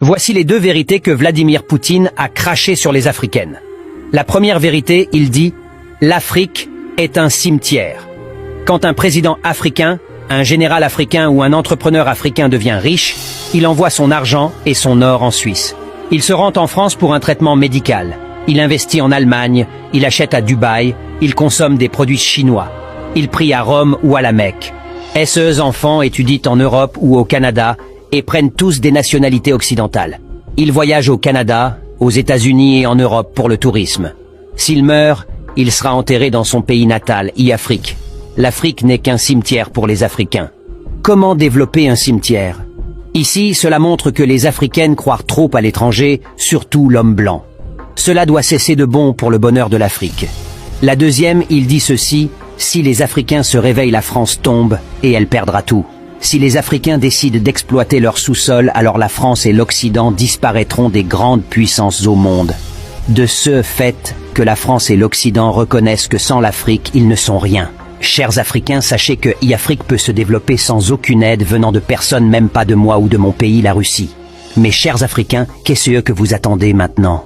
Voici les deux vérités que Vladimir Poutine a crachées sur les Africaines. La première vérité, il dit « L'Afrique est un cimetière ». Quand un président africain, un général africain ou un entrepreneur africain devient riche, il envoie son argent et son or en Suisse. Il se rend en France pour un traitement médical. Il investit en Allemagne, il achète à Dubaï, il consomme des produits chinois. Il prie à Rome ou à la Mecque. SEs enfants étudient en Europe ou au Canada et prennent tous des nationalités occidentales. Ils voyagent au Canada, aux États-Unis et en Europe pour le tourisme. S'il meurt, il sera enterré dans son pays natal, Afrique. L'Afrique n'est qu'un cimetière pour les Africains. Comment développer un cimetière? Ici, cela montre que les Africaines croient trop à l'étranger, surtout l'homme blanc. Cela doit cesser de bon pour le bonheur de l'Afrique. La deuxième, il dit ceci, si les Africains se réveillent, la France tombe et elle perdra tout. Si les Africains décident d'exploiter leur sous-sol, alors la France et l'Occident disparaîtront des grandes puissances au monde. De ce fait que la France et l'Occident reconnaissent que sans l'Afrique, ils ne sont rien. Chers Africains, sachez que Afrique peut se développer sans aucune aide venant de personne, même pas de moi ou de mon pays, la Russie. Mais chers Africains, qu'est-ce que vous attendez maintenant?